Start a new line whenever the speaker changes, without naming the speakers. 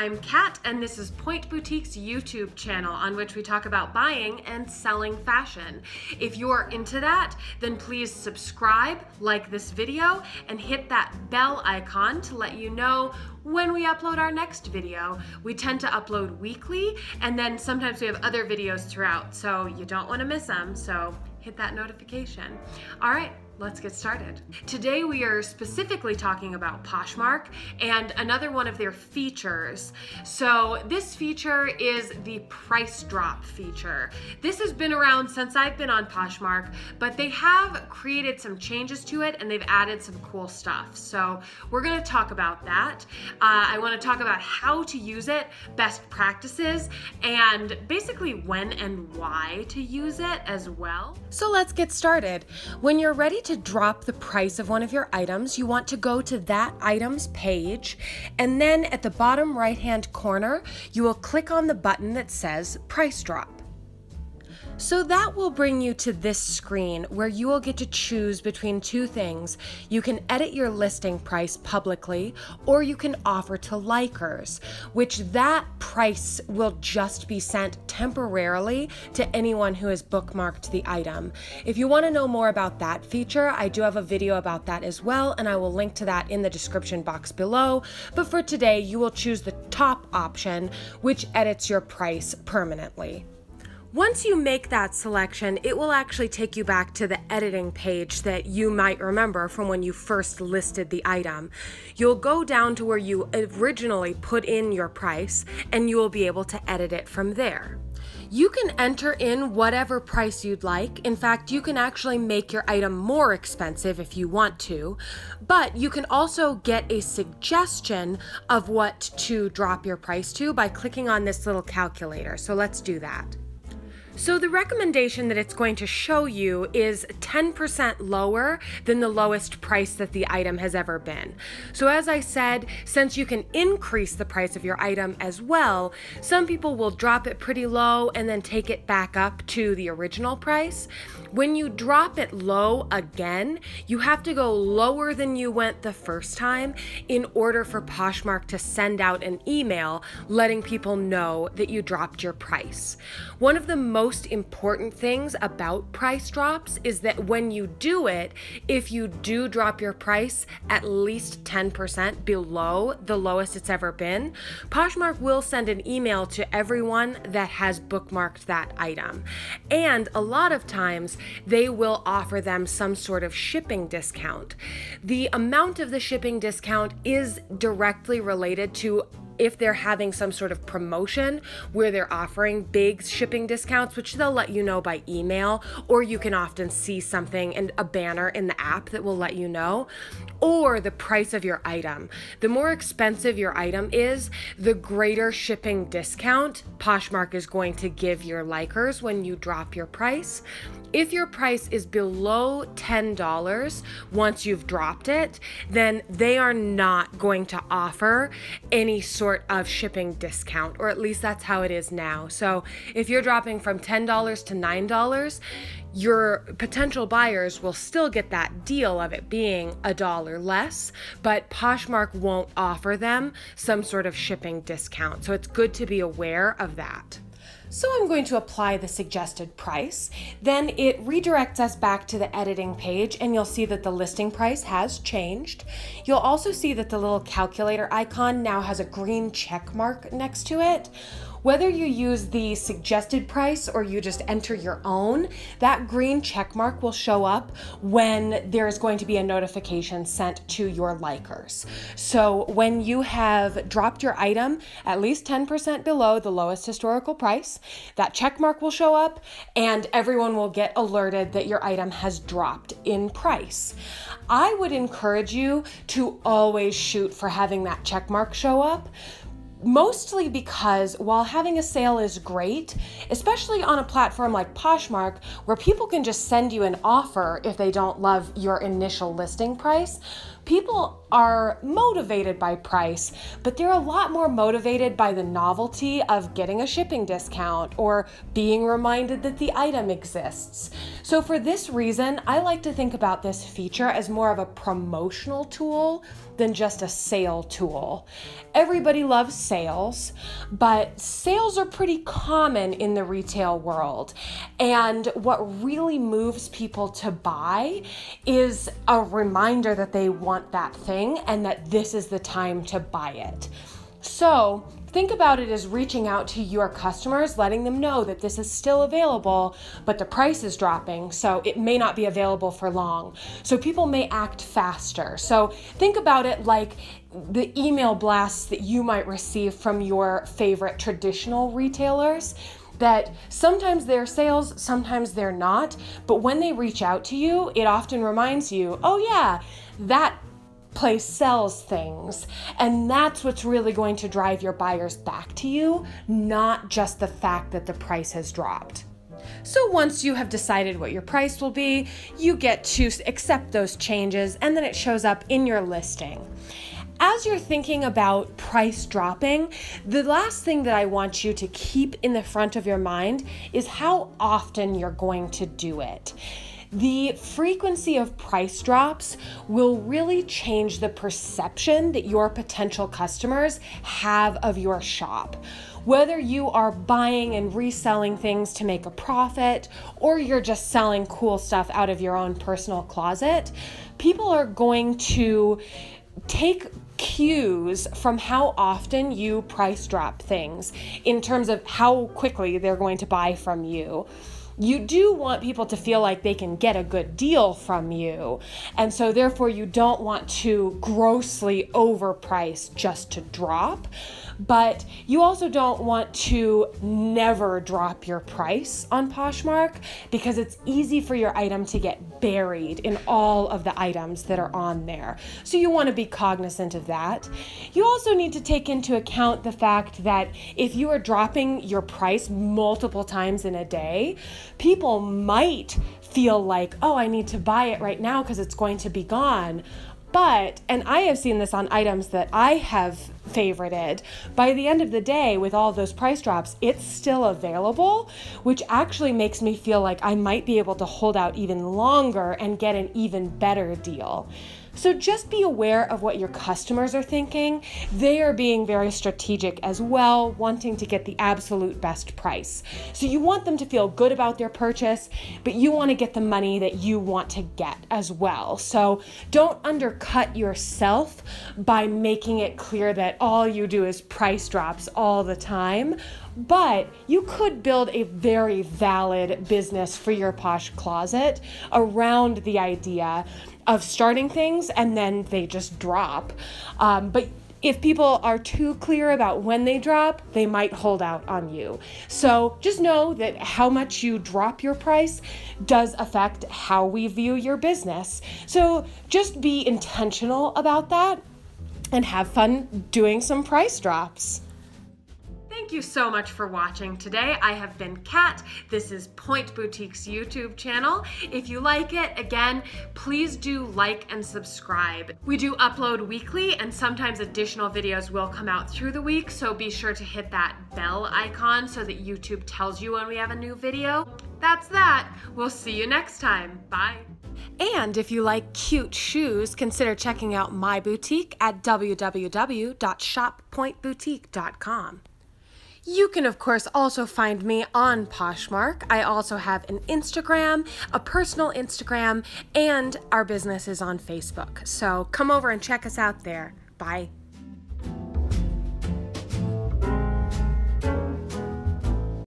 I'm Kat, and this is Point Boutique's YouTube channel on which we talk about buying and selling fashion. If you're into that, then please subscribe, like this video, and hit that bell icon to let you know when we upload our next video. We tend to upload weekly, and then sometimes we have other videos throughout, so you don't want to miss them, so hit that notification. All right. Let's get started. Today we are specifically talking about Poshmark and another one of their features. So this feature is the price drop feature. This has been around since I've been on Poshmark, but they have created some changes to it and they've added some cool stuff. So we're going to talk about that. I want to talk about how to use it, best practices, and basically when and why to use it as well. So let's get started. When you're ready to drop the price of one of your items, you want to go to that item's page, and then at the bottom right-hand corner, you will click on the button that says Price Drop. So that will bring you to this screen where you will get to choose between two things. You can edit your listing price publicly, or you can offer to likers, which that price will just be sent temporarily to anyone who has bookmarked the item. If you want to know more about that feature, I do have a video about that as well, and I will link to that in the description box below. But for today, you will choose the top option, which edits your price permanently. Once you make that selection, it will actually take you back to the editing page that you might remember from when you first listed the item. You'll go down to where you originally put in your price, and you will be able to edit it from there. You can enter in whatever price you'd like. In fact, you can actually make your item more expensive if you want to, but you can also get a suggestion of what to drop your price to by clicking on this little calculator. So let's do that. So the recommendation that it's going to show you is 10% lower than the lowest price that the item has ever been. So as I said, since you can increase the price of your item as well, some people will drop it pretty low and then take it back up to the original price. When you drop it low again, you have to go lower than you went the first time in order for Poshmark to send out an email letting people know that you dropped your price. One of the most important things about price drops is that when you do it, if you do drop your price at least 10% below the lowest it's ever been, Poshmark will send an email to everyone that has bookmarked that item. And a lot of times they will offer them some sort of shipping discount. The amount of the shipping discount is directly related to if they're having some sort of promotion where they're offering big shipping discounts, which they'll let you know by email, or you can often see something in a banner in the app that will let you know, or the price of your item. The more expensive your item is, the greater shipping discount Poshmark is going to give your likers when you drop your price. If your price is below $10 once you've dropped it, then they are not going to offer any sort of shipping discount, or at least that's how it is now. So if you're dropping from $10 to $9, your potential buyers will still get that deal of it being $1 less, but Poshmark won't offer them some sort of shipping discount. So it's good to be aware of that. So I'm going to apply the suggested price. Then it redirects us back to the editing page, and you'll see that the listing price has changed. You'll also see that the little calculator icon now has a green check mark next to it. Whether you use the suggested price or you just enter your own, that green check mark will show up when there is going to be a notification sent to your likers. So when you have dropped your item at least 10% below the lowest historical price, that check mark will show up and everyone will get alerted that your item has dropped in price. I would encourage you to always shoot for having that check mark show up. Mostly because while having a sale is great, especially on a platform like Poshmark, where people can just send you an offer if they don't love your initial listing price, people are motivated by price, but they're a lot more motivated by the novelty of getting a shipping discount or being reminded that the item exists. So for this reason, I like to think about this feature as more of a promotional tool than just a sale tool. Everybody loves sales, but sales are pretty common in the retail world. And what really moves people to buy is a reminder that they want that thing and that this is the time to buy it. So think about it as reaching out to your customers, letting them know that this is still available, but the price is dropping, so it may not be available for long. So people may act faster. So think about it like the email blasts that you might receive from your favorite traditional retailers, that sometimes they're sales, sometimes they're not, but when they reach out to you, it often reminds you, oh yeah, that place sells things. And that's what's really going to drive your buyers back to you, not just the fact that the price has dropped. So once you have decided what your price will be, you get to accept those changes, and then it shows up in your listing. As you're thinking about price dropping, the last thing that I want you to keep in the front of your mind is how often you're going to do it. The frequency of price drops will really change the perception that your potential customers have of your shop. Whether you are buying and reselling things to make a profit, or you're just selling cool stuff out of your own personal closet, people are going to take cues from how often you price drop things in terms of how quickly they're going to buy from you. You do want people to feel like they can get a good deal from you, and so therefore you don't want to grossly overprice just to drop, but you also don't want to never drop your price on Poshmark, because it's easy for your item to get buried in all of the items that are on there. So you want to be cognizant of that. You also need to take into account the fact that if you are dropping your price multiple times in a day, people might feel like, oh, I need to buy it right now because it's going to be gone. But, and I have seen this on items that I have favorited, by the end of the day with all those price drops, it's still available, which actually makes me feel like I might be able to hold out even longer and get an even better deal. So just be aware of what your customers are thinking. They are being very strategic as well, wanting to get the absolute best price. So you want them to feel good about their purchase, but you want to get the money that you want to get as well. So don't undercut yourself by making it clear that all you do is price drops all the time. But you could build a very valid business for your Posh Closet around the idea of starting things and then they just drop. But if people are too clear about when they drop, they might hold out on you. So just know that how much you drop your price does affect how we view your business. So just be intentional about that and have fun doing some price drops. Thank you so much for watching today. I have been Kat. This is Point Boutique's YouTube channel. If you like it, again, please do like and subscribe. We do upload weekly, and sometimes additional videos will come out through the week, so be sure to hit that bell icon so that YouTube tells you when we have a new video. That's that. We'll see you next time. Bye. And if you like cute shoes, consider checking out my boutique at www.shoppointboutique.com. You can, of course, also find me on Poshmark. I also have an Instagram, a personal Instagram, and our business is on Facebook. So come over and check us out there. Bye.